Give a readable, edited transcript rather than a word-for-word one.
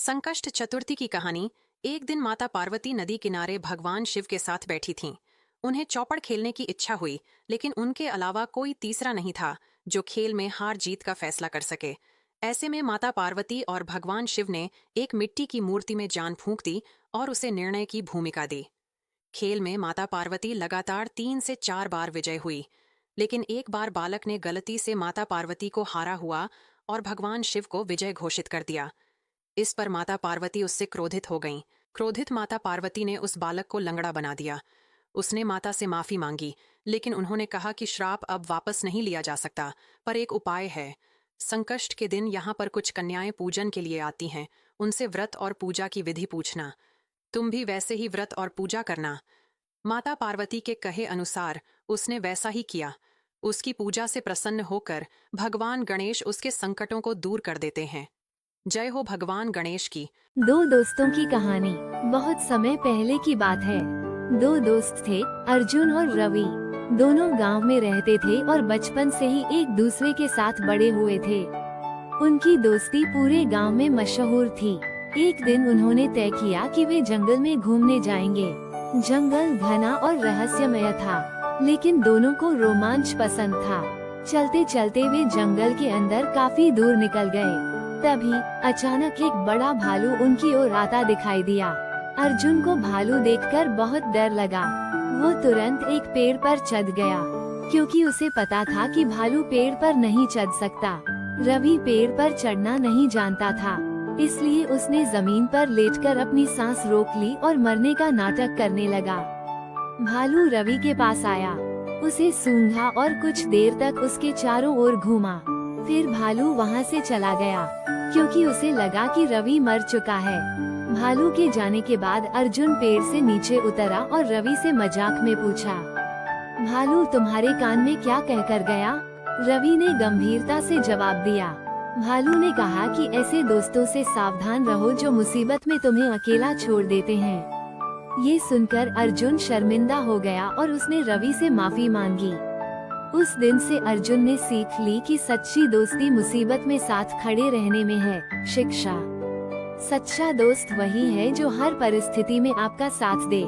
संकष्ट चतुर्थी की कहानी। एक दिन माता पार्वती नदी किनारे भगवान शिव के साथ बैठी थीं। उन्हें चौपड़ खेलने की इच्छा हुई, लेकिन उनके अलावा कोई तीसरा नहीं था जो खेल में हार जीत का फैसला कर सके। ऐसे में माता पार्वती और भगवान शिव ने एक मिट्टी की मूर्ति में जान फूंक दी और उसे निर्णय की भूमिका दी। खेल में माता पार्वती लगातार 3 से 4 बार विजय हुई, लेकिन एक बार बालक ने गलती से माता पार्वती को हारा हुआ और भगवान शिव को विजय घोषित कर दिया। इस पर माता पार्वती उससे क्रोधित हो गईं। क्रोधित माता पार्वती ने उस बालक को लंगड़ा बना दिया। उसने माता से माफी मांगी, लेकिन उन्होंने कहा कि श्राप अब वापस नहीं लिया जा सकता, पर एक उपाय है। संकष्ट के दिन यहाँ पर कुछ कन्याएं पूजन के लिए आती हैं, उनसे व्रत और पूजा की विधि पूछना। तुम भी वैसे ही व्रत और पूजा करना। माता पार्वती के कहे अनुसार उसने वैसा ही किया। उसकी पूजा से प्रसन्न होकर भगवान गणेश उसके संकटों को दूर कर देते हैं। जय हो भगवान गणेश की। दो दोस्तों की कहानी। बहुत समय पहले की बात है। दो दोस्त थे, अर्जुन और रवि। दोनों गांव में रहते थे और बचपन से ही एक दूसरे के साथ बड़े हुए थे। उनकी दोस्ती पूरे गांव में मशहूर थी। एक दिन उन्होंने तय किया कि वे जंगल में घूमने जाएंगे। जंगल घना और रहस्यमय था, लेकिन दोनों को रोमांच पसंद था। चलते चलते वे जंगल के अंदर काफी दूर निकल गए। तभी अचानक एक बड़ा भालू उनकी ओर आता दिखाई दिया। अर्जुन को भालू देखकर बहुत डर लगा। वो तुरंत एक पेड़ पर चढ़ गया, क्योंकि उसे पता था कि भालू पेड़ पर नहीं चढ़ सकता। रवि पेड़ पर चढ़ना नहीं जानता था, इसलिए उसने जमीन पर लेटकर अपनी सांस रोक ली और मरने का नाटक करने लगा। भालू रवि के पास आया, उसे सूंघा और कुछ देर तक उसके चारों ओर घूमा। फिर भालू वहाँ से चला गया, क्योंकि उसे लगा कि रवि मर चुका है। भालू के जाने के बाद अर्जुन पेड़ से नीचे उतरा और रवि से मजाक में पूछा, भालू तुम्हारे कान में क्या कहकर गया? रवि ने गंभीरता से जवाब दिया। भालू ने कहा कि ऐसे दोस्तों से सावधान रहो जो मुसीबत में तुम्हें अकेला छोड़ देते हैं। ये सुनकर अर्जुन शर्मिंदा हो गया और उसने रवि से माफी मांगी। उस दिन से अर्जुन ने सीख ली कि सच्ची दोस्ती मुसीबत में साथ खड़े रहने में है। शिक्षा। सच्चा दोस्त वही है जो हर परिस्थिति में आपका साथ दे।